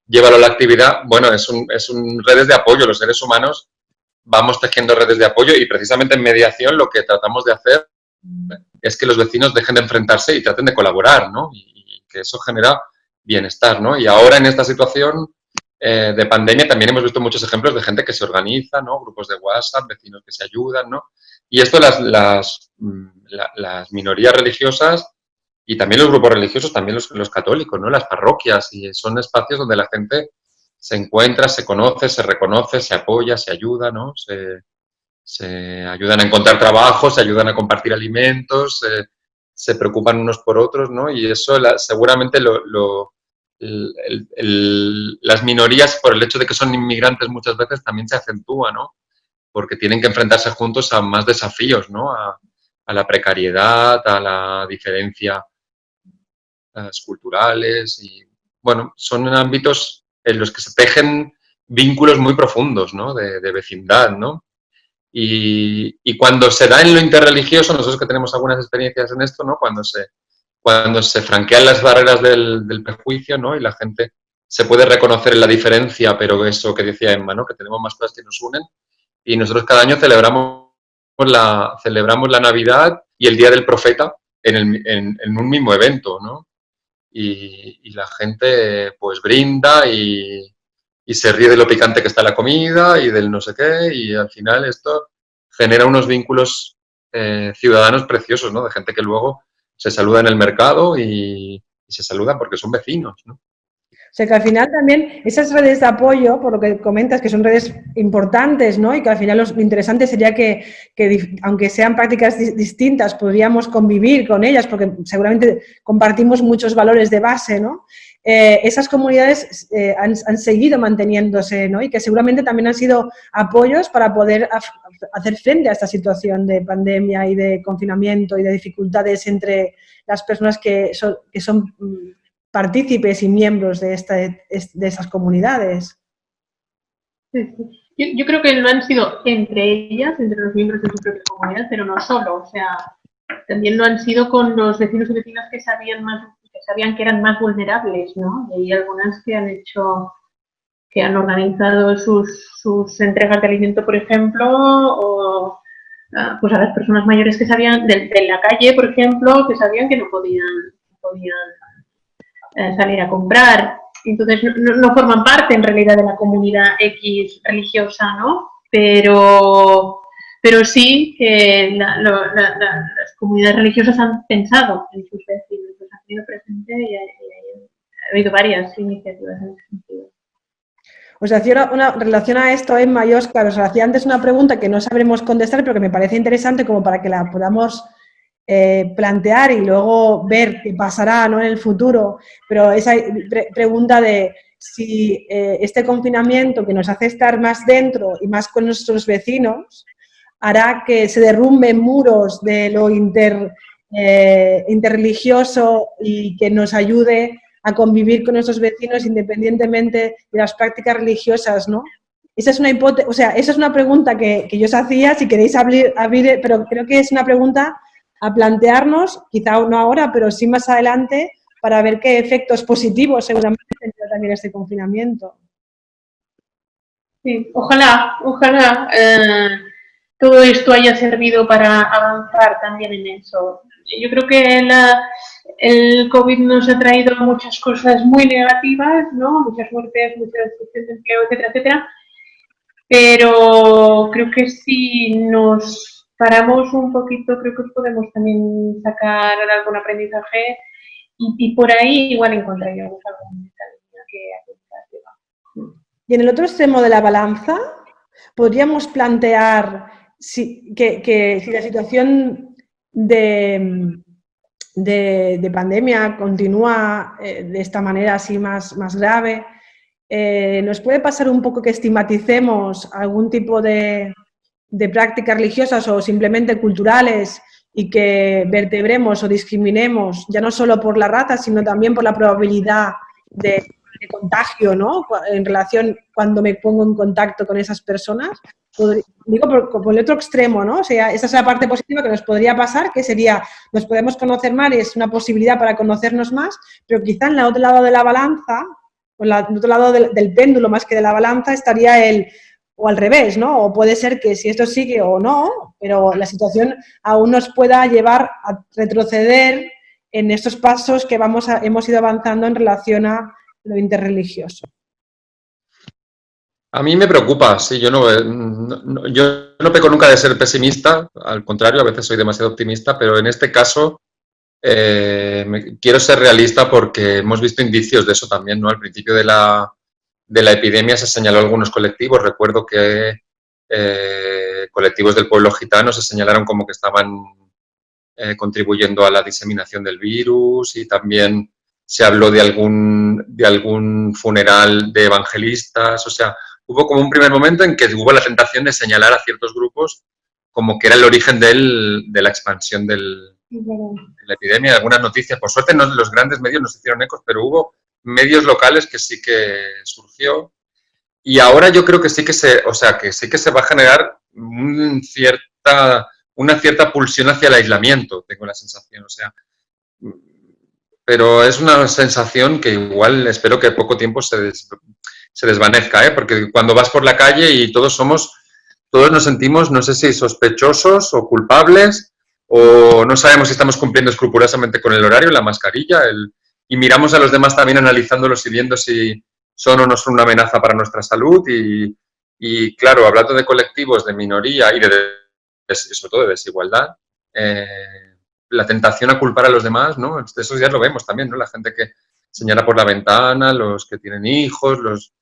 llévalo a la actividad. Bueno, es un redes de apoyo. Los seres humanos vamos tejiendo redes de apoyo y precisamente en mediación lo que tratamos de hacer es que los vecinos dejen de enfrentarse y traten de colaborar, ¿no? Y que eso genera bienestar, ¿no? Y ahora en esta situación de pandemia también hemos visto muchos ejemplos de gente que se organiza, ¿no? Grupos de WhatsApp, vecinos que se ayudan, ¿no? Y esto las minorías religiosas y también los grupos religiosos, también los católicos, ¿no? Las parroquias, y son espacios donde la gente se encuentra, se conoce, se reconoce, se apoya, se ayuda, ¿no? Se ayudan a encontrar trabajo, se ayudan a compartir alimentos, se preocupan unos por otros, ¿no? Y eso seguramente las minorías, por el hecho de que son inmigrantes muchas veces, también se acentúa, ¿no? Porque tienen que enfrentarse juntos a más desafíos, ¿no? A la precariedad, a la diferencia culturales y, bueno, son ámbitos en los que se tejen vínculos muy profundos, ¿no? De vecindad, ¿no? Y cuando se da en lo interreligioso, nosotros que tenemos algunas experiencias en esto, ¿no? Cuando se franquean las barreras del prejuicio, ¿no? Y la gente se puede reconocer en la diferencia, pero eso que decía Emma, ¿no? Que tenemos más cosas que nos unen. Y nosotros cada año celebramos la Navidad y el Día del Profeta en un mismo evento, ¿no? Y la gente pues brinda y se ríe de lo picante que está la comida y del no sé qué, y al final esto genera unos vínculos ciudadanos preciosos, ¿no? De gente que luego se saluda en el mercado y se saluda porque son vecinos, ¿no? O sea que al final también esas redes de apoyo, por lo que comentas, que son redes importantes, ¿no? Y que al final lo interesante sería que aunque sean prácticas distintas, podríamos convivir con ellas, porque seguramente compartimos muchos valores de base, ¿no? Esas comunidades han seguido manteniéndose, ¿no? Y que seguramente también han sido apoyos para poder hacer frente a esta situación de pandemia y de confinamiento y de dificultades entre las personas que son partícipes y miembros de esas comunidades. Yo creo que no han sido entre ellas, entre los miembros de su propia comunidad, pero no solo, o sea, también lo han sido con los vecinos y vecinas que sabían que eran más vulnerables, ¿no? Y hay algunas que han organizado sus entregas de alimento, por ejemplo, o pues a las personas mayores que sabían, de la calle, por ejemplo, que sabían que no podían salir a comprar. Entonces no forman parte en realidad de la comunidad X religiosa, ¿no? Pero sí que las comunidades religiosas han pensado en sus vecinos, los han tenido presente y ha habido varias iniciativas en ese sentido. Os hacía una relación a esto, Emma y Óscar, os hacía antes una pregunta que no sabremos contestar, pero que me parece interesante como para que la podamos plantear y luego ver qué pasará, ¿no? En el futuro. Pero esa pregunta de si este confinamiento que nos hace estar más dentro y más con nuestros vecinos hará que se derrumben muros de lo interreligioso y que nos ayude a convivir con nuestros vecinos independientemente de las prácticas religiosas, ¿no? Esa es una hipótesis, o sea, esa es una pregunta que yo os hacía, si queréis abrir, pero creo que es una pregunta a plantearnos, quizá no ahora, pero sí más adelante, para ver qué efectos positivos seguramente tendrá también este confinamiento. Sí, ojalá todo esto haya servido para avanzar también en eso. Yo creo que el COVID nos ha traído muchas cosas muy negativas, ¿no? Muchas muertes, mucha destrucción de empleo, etcétera, etcétera. Pero creo que si nos paramos un poquito, creo que podemos también sacar algún aprendizaje y por ahí igual encontraríamos algún mecanismo que aplicar. Y en el otro extremo de la balanza, podríamos plantear que si la situación de pandemia continúa de esta manera así más grave, ¿nos puede pasar un poco que estigmaticemos algún tipo de prácticas religiosas o simplemente culturales y que vertebremos o discriminemos, ya no solo por la raza, sino también por la probabilidad de contagio, ¿no? En relación cuando me pongo en contacto con esas personas? Digo, por el otro extremo, ¿no? O sea, esa es la parte positiva que nos podría pasar, que sería, nos podemos conocer más y es una posibilidad para conocernos más, pero quizá en el otro lado de la balanza, o en el otro lado del péndulo más que de la balanza, estaría o al revés, ¿no? O puede ser que si esto sigue o no, pero la situación aún nos pueda llevar a retroceder en estos pasos que hemos ido avanzando en relación a lo interreligioso. A mí me preocupa, sí, yo no peco nunca de ser pesimista, al contrario, a veces soy demasiado optimista, pero en este caso quiero ser realista porque hemos visto indicios de eso también, ¿no? Al principio de la epidemia se señaló algunos colectivos, recuerdo que colectivos del pueblo gitano se señalaron como que estaban contribuyendo a la diseminación del virus y también se habló de algún funeral de evangelistas, o sea, hubo como un primer momento en que hubo la tentación de señalar a ciertos grupos como que era el origen de la expansión del la epidemia, algunas noticias. Por suerte los grandes medios no se hicieron ecos, pero hubo medios locales que sí que surgió. Y ahora yo creo que sí que se va a generar una cierta pulsión hacia el aislamiento, tengo la sensación. O sea, pero es una sensación que igual espero que en poco tiempo se desvanezca, ¿eh? Porque cuando vas por la calle y todos nos sentimos, no sé si sospechosos o culpables, o no sabemos si estamos cumpliendo escrupulosamente con el horario, la mascarilla, y miramos a los demás también analizándolos y viendo si son o no son una amenaza para nuestra salud. Y claro, hablando de colectivos, de minoría y sobre todo de desigualdad, la tentación a culpar a los demás, ¿no? Eso ya lo vemos también, ¿no? La gente que señala por la ventana, los que tienen hijos,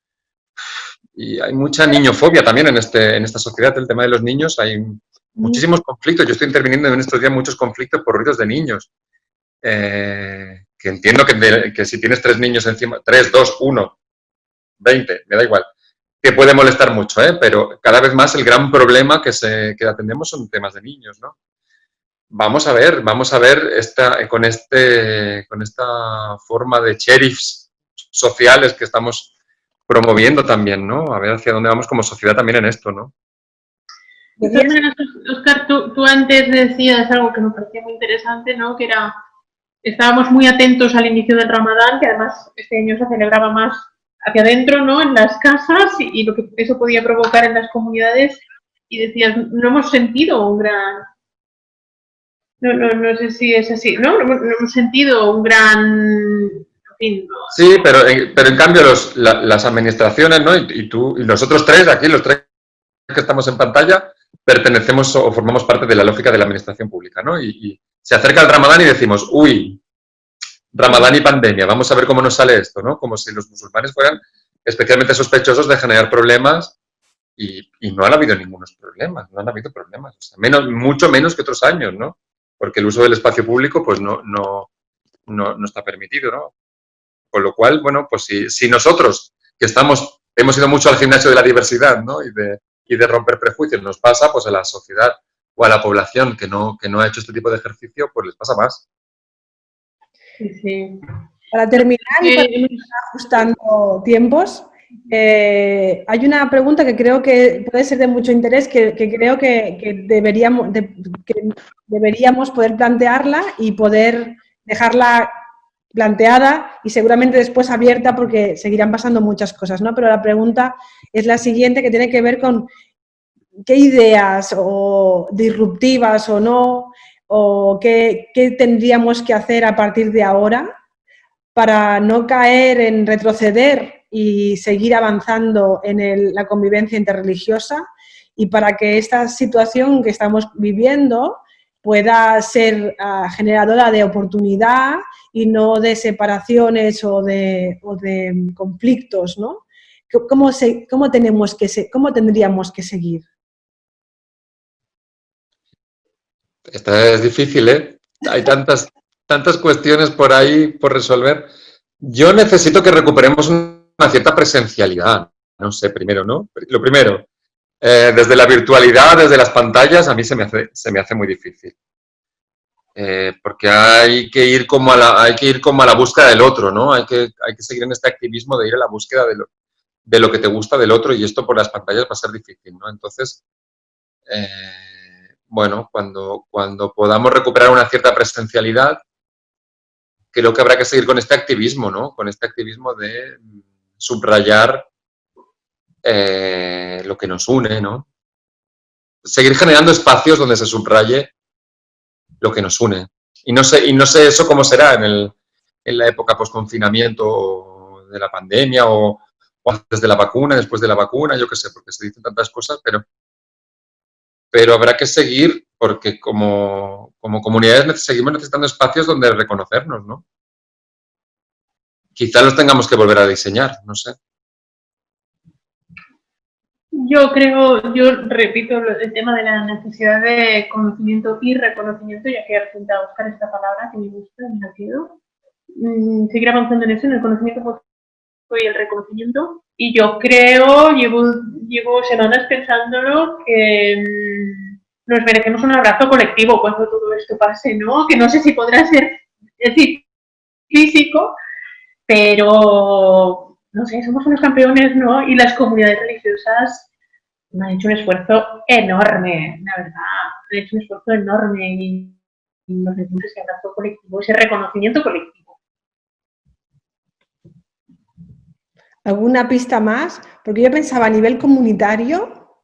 y hay mucha niñofobia también en esta sociedad, el tema de los niños. Hay muchísimos conflictos. Yo estoy interviniendo en estos días muchos conflictos por ruidos de niños. Que entiendo que si tienes 3 niños encima, 3, 2, 1, 20, me da igual, que puede molestar mucho, pero cada vez más el gran problema que atendemos son temas de niños, ¿no? Vamos a ver con esta forma de sheriffs sociales que estamos promoviendo también, ¿no? A ver hacia dónde vamos como sociedad también en esto, ¿no? De todas maneras, Óscar, tú antes decías algo que me parecía muy interesante, ¿no? Que estábamos muy atentos al inicio del Ramadán, que además este año se celebraba más hacia adentro, ¿no? En las casas y lo que eso podía provocar en las comunidades. Y decías, no hemos sentido un gran... No sé si es así, ¿no? No hemos sentido un gran... Sí, pero en cambio las administraciones, ¿no? Y tú y nosotros tres, aquí los tres que estamos en pantalla, pertenecemos o formamos parte de la lógica de la administración pública, ¿no? Y se acerca el Ramadán y decimos, uy, Ramadán y pandemia, vamos a ver cómo nos sale esto, ¿no? Como si los musulmanes fueran especialmente sospechosos de generar problemas y no han habido ningunos problemas, no han habido problemas, o sea, mucho menos que otros años, ¿no? Porque el uso del espacio público pues no está permitido, ¿no? Con lo cual, bueno, pues si nosotros, que hemos ido mucho al gimnasio de la diversidad, ¿no? Y de romper prejuicios, nos pasa, pues a la sociedad o a la población que no ha hecho este tipo de ejercicio, pues les pasa más. Sí. Para terminar y para ir ajustando tiempos, hay una pregunta que creo que puede ser de mucho interés, que creo que deberíamos poder plantearla y poder dejarla planteada y seguramente después abierta porque seguirán pasando muchas cosas, ¿no? Pero la pregunta es la siguiente, que tiene que ver con qué ideas o disruptivas o no, o qué tendríamos que hacer a partir de ahora para no caer en retroceder y seguir avanzando en la convivencia interreligiosa y para que esta situación que estamos viviendo pueda ser generadora de oportunidad y no de separaciones o de conflictos, ¿no? ¿Cómo tendríamos que seguir? Esta es difícil, ¿eh? Hay tantas cuestiones por ahí por resolver. Yo necesito que recuperemos una cierta presencialidad, no sé, primero, ¿no? Lo primero, desde la virtualidad, desde las pantallas, a mí se me hace muy difícil. Porque hay que ir como a la búsqueda del otro, ¿no? Hay que seguir en este activismo de ir a la búsqueda de lo que te gusta del otro, y esto por las pantallas va a ser difícil, ¿no? Entonces, bueno, cuando podamos recuperar una cierta presencialidad, creo que habrá que seguir con este activismo, ¿no? Con este activismo de subrayar lo que nos une, ¿no? Seguir generando espacios donde se subraye lo que nos une. Y no sé eso cómo será en la época post-confinamiento de la pandemia o antes de la vacuna, después de la vacuna, yo qué sé, porque se dicen tantas cosas, pero habrá que seguir porque como comunidades seguimos necesitando espacios donde reconocernos, ¿no? Quizá los tengamos que volver a diseñar, no sé. Yo repito el tema de la necesidad de conocimiento y reconocimiento, ya que ha buscar esta palabra que me gusta, me la quedo. Seguir avanzando en eso, en el conocimiento y el reconocimiento. Y yo creo, llevo semanas pensándolo, que nos merecemos un abrazo colectivo cuando todo esto pase, ¿no? Que no sé si podrá ser, es decir, físico, pero, no sé, somos unos campeones, ¿no? Y las comunidades religiosas han hecho un esfuerzo enorme, la verdad, han hecho un esfuerzo enorme y nos necesitamos ese abrazo colectivo, ese reconocimiento colectivo. ¿Alguna pista más? Porque yo pensaba a nivel comunitario,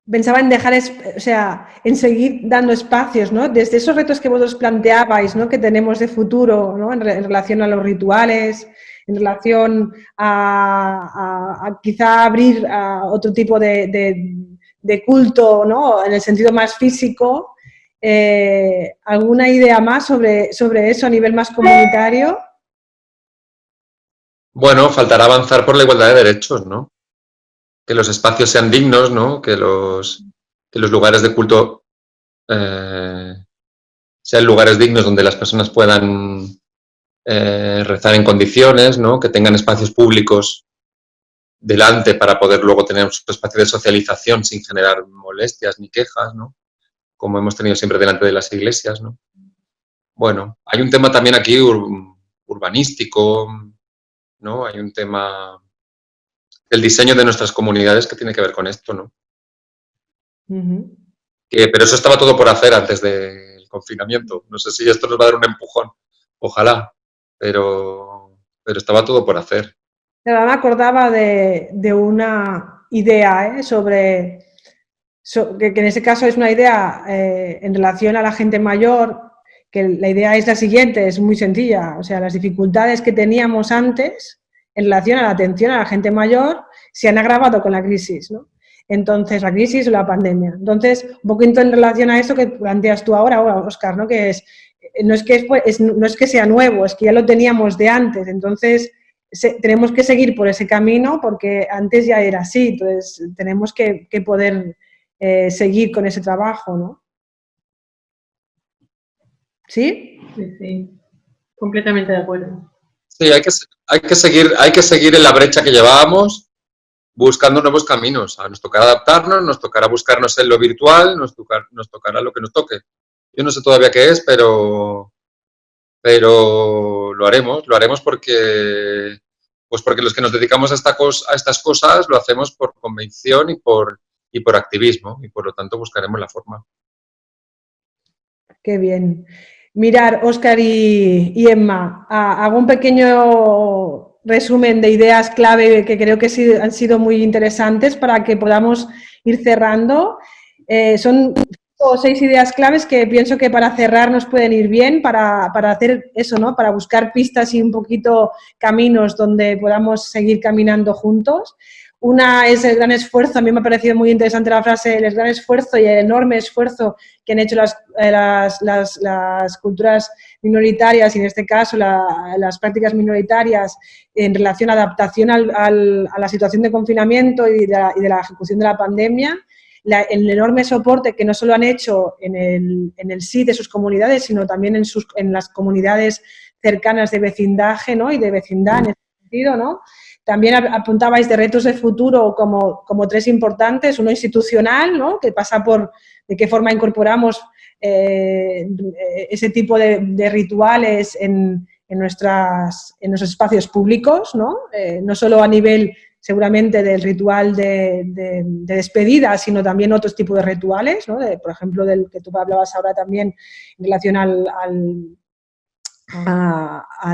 pensaba en dejar, o sea, en seguir dando espacios, ¿no? Desde esos retos que vosotros planteabais, ¿no? Que tenemos de futuro, ¿no? En relación a los rituales, en relación a quizá abrir a otro tipo de culto, ¿no? En el sentido más físico. ¿Alguna idea más sobre eso a nivel más comunitario? Bueno, faltará avanzar por la igualdad de derechos, ¿no? Que los espacios sean dignos, ¿no? Que los lugares de culto sean lugares dignos donde las personas puedan rezar en condiciones, ¿no? Que tengan espacios públicos delante para poder luego tener un espacio de socialización sin generar molestias ni quejas, ¿no? Como hemos tenido siempre delante de las iglesias, ¿no? Bueno, hay un tema también aquí urbanístico, ¿no? Hay un tema del diseño de nuestras comunidades que tiene que ver con esto, ¿no? Pero eso estaba todo por hacer antes del confinamiento. No sé si esto nos va a dar un empujón, ojalá, pero estaba todo por hacer. Me acordaba de una idea sobre que en ese caso es una idea en relación a la gente mayor, que la idea es la siguiente, es muy sencilla, o sea, las dificultades que teníamos antes en relación a la atención a la gente mayor se han agravado con la crisis, ¿no? Entonces, la crisis o la pandemia. Entonces, un poquito en relación a eso que planteas tú ahora, Óscar, ¿no? Que no es que sea nuevo, es que ya lo teníamos de antes, entonces tenemos que seguir por ese camino porque antes ya era así, entonces tenemos que poder seguir con ese trabajo, ¿no? ¿Sí? Sí, completamente de acuerdo. Sí, hay que seguir en la brecha que llevábamos buscando nuevos caminos. Nos tocará adaptarnos, nos tocará buscarnos en lo virtual, nos tocará lo que nos toque. Yo no sé todavía qué es, pero lo haremos porque los que nos dedicamos a estas cosas lo hacemos por convicción y por activismo, y por lo tanto buscaremos la forma. Qué bien. Mirar, Óscar y Emma, hago un pequeño resumen de ideas clave que creo que han sido muy interesantes para que podamos ir cerrando. Son 5 o 6 ideas claves que pienso que para cerrar nos pueden ir bien, para hacer eso, ¿no? Para buscar pistas y un poquito caminos donde podamos seguir caminando juntos. Una es el gran esfuerzo, a mí me ha parecido muy interesante la frase, el gran esfuerzo y el enorme esfuerzo que han hecho las culturas minoritarias, y en este caso las prácticas minoritarias, en relación a adaptación a la situación de confinamiento y de la ejecución de la pandemia. El enorme soporte que no solo han hecho en el sí de sus comunidades, sino también en las comunidades cercanas de vecindaje, ¿no? Y de vecindad en ese sentido, ¿no? También apuntabais de retos de futuro como 3 importantes, uno institucional, ¿no? Que pasa por de qué forma incorporamos ese tipo de rituales en nuestros espacios públicos, ¿no? No solo a nivel seguramente del ritual de despedida, sino también otros tipos de rituales, ¿no? Por ejemplo, del que tú hablabas ahora también en relación al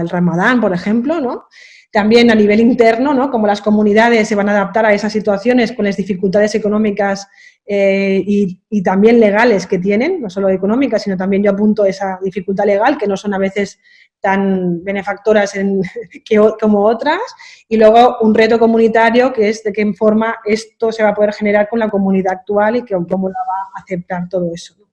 Ramadán, por ejemplo, ¿no? También a nivel interno, ¿no? Cómo las comunidades se van a adaptar a esas situaciones con las dificultades económicas y también legales que tienen, no solo económicas, sino también yo apunto esa dificultad legal, que no son a veces tan benefactoras como otras, y luego un reto comunitario que es de qué forma esto se va a poder generar con la comunidad actual y cómo la va a aceptar todo eso, ¿no?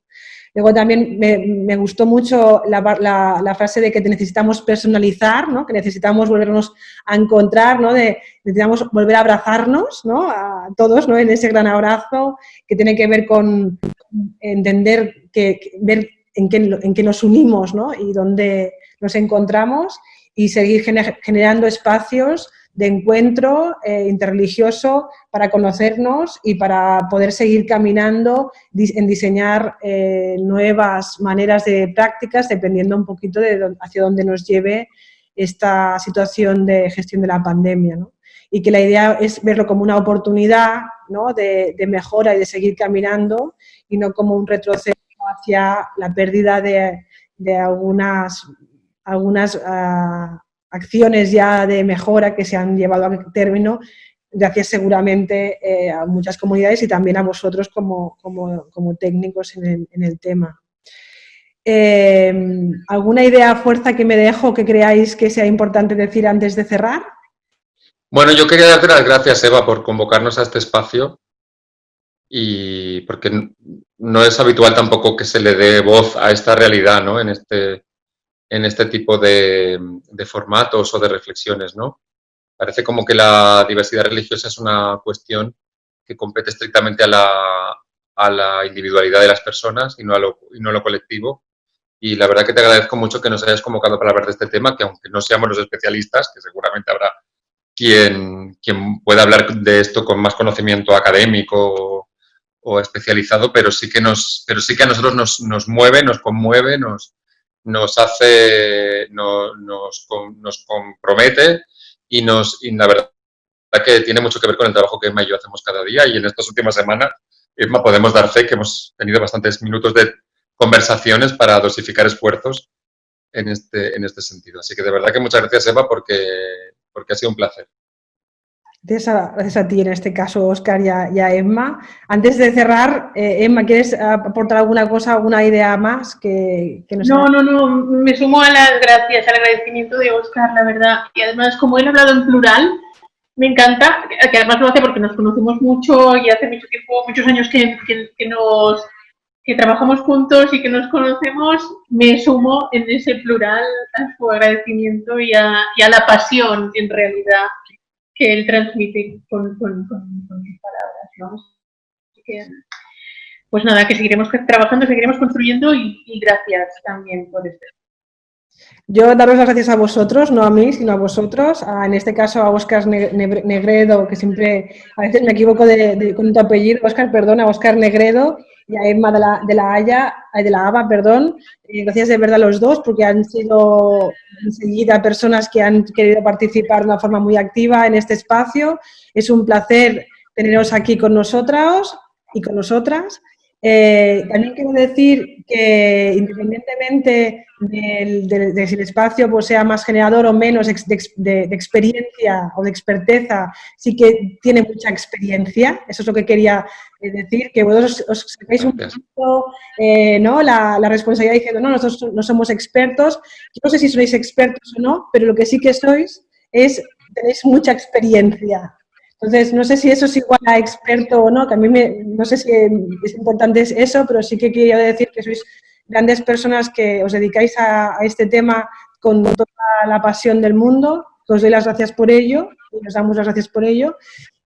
Luego también me gustó mucho la frase de que necesitamos personalizar, ¿no? Que necesitamos volvernos a encontrar, ¿no? Necesitamos volver a abrazarnos, ¿no? A todos, ¿no? En ese gran abrazo que tiene que ver con entender, ver en qué nos unimos, ¿no? Y dónde nos encontramos, y seguir generando espacios de encuentro interreligioso para conocernos y para poder seguir caminando en diseñar nuevas maneras de prácticas dependiendo un poquito de hacia dónde nos lleve esta situación de gestión de la pandemia, ¿no? Y que la idea es verlo como una oportunidad, ¿no?, de mejora y de seguir caminando y no como un retroceso hacia la pérdida de algunas acciones ya de mejora que se han llevado a término, gracias seguramente a muchas comunidades y también a vosotros como técnicos en el tema. ¿Alguna idea fuerza que me dejo que creáis que sea importante decir antes de cerrar? Bueno, yo quería darte las gracias, Eva, por convocarnos a este espacio y porque no es habitual tampoco que se le dé voz a esta realidad, ¿no?, en este tipo de formatos o de reflexiones, ¿no? Parece como que la diversidad religiosa es una cuestión que compete estrictamente a la individualidad de las personas y no a lo colectivo. Y la verdad que te agradezco mucho que nos hayas convocado para hablar de este tema, que aunque no seamos los especialistas, que seguramente habrá quien pueda hablar de esto con más conocimiento académico o especializado, pero sí que a nosotros nos mueve, nos conmueve, nos hace, nos compromete y la verdad que tiene mucho que ver con el trabajo que Emma y yo hacemos cada día, y en estas últimas semanas, Emma, podemos dar fe que hemos tenido bastantes minutos de conversaciones para dosificar esfuerzos en este sentido. Así que de verdad que muchas gracias, Eva, porque ha sido un placer. Gracias a ti, en este caso, Óscar, y a Emma. Antes de cerrar, Emma, ¿quieres aportar alguna cosa, alguna idea más que nos No, me sumo a las gracias, al agradecimiento de Óscar, la verdad. Y además, como él ha hablado en plural, me encanta, que además lo hace porque nos conocemos mucho y hace mucho tiempo, muchos años que trabajamos juntos y que nos conocemos. Me sumo en ese plural a su agradecimiento y a la pasión, en realidad, que él transmite con sus palabras, ¿no? Así que, pues nada, que seguiremos trabajando, seguiremos construyendo y gracias también por esto. Yo daros las gracias a vosotros, no a mí, sino a vosotros, en este caso a Óscar Negredo, que siempre, a veces me equivoco con tu apellido, Óscar, perdona, Óscar Negredo, y a Emma de la Aba, perdón. Gracias de verdad a los dos, porque han sido enseguida personas que han querido participar de una forma muy activa en este espacio. Es un placer teneros aquí con nosotros y con nosotras. También quiero decir que independientemente de si el espacio pues, sea más generador o menos de experiencia o de experteza, sí que tiene mucha experiencia. Eso es lo que quería decir, que vosotros os sacáis un poquito ¿no? la responsabilidad diciendo, no, nosotros no somos expertos. Yo no sé si sois expertos o no, pero lo que sí que sois tenéis mucha experiencia. Entonces, no sé si eso es igual a experto o no, que a mí no sé si es importante eso, pero sí que quería decir que sois grandes personas que os dedicáis a este tema con toda la pasión del mundo, que os doy las gracias por ello, y os damos las gracias por ello,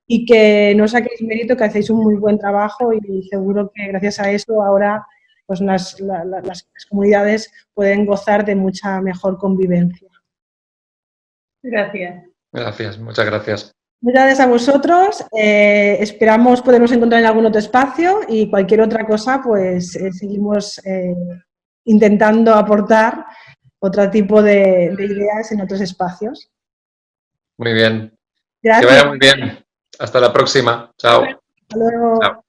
y que no saquéis mérito, que hacéis un muy buen trabajo y seguro que gracias a eso ahora pues las comunidades pueden gozar de mucha mejor convivencia. Gracias. Gracias, muchas gracias. Muchas gracias a vosotros. Esperamos podernos encontrar en algún otro espacio y cualquier otra cosa, pues seguimos intentando aportar otro tipo de ideas en otros espacios. Muy bien. Gracias. Que vaya muy bien. Hasta la próxima. Chao. Hasta luego. Chao.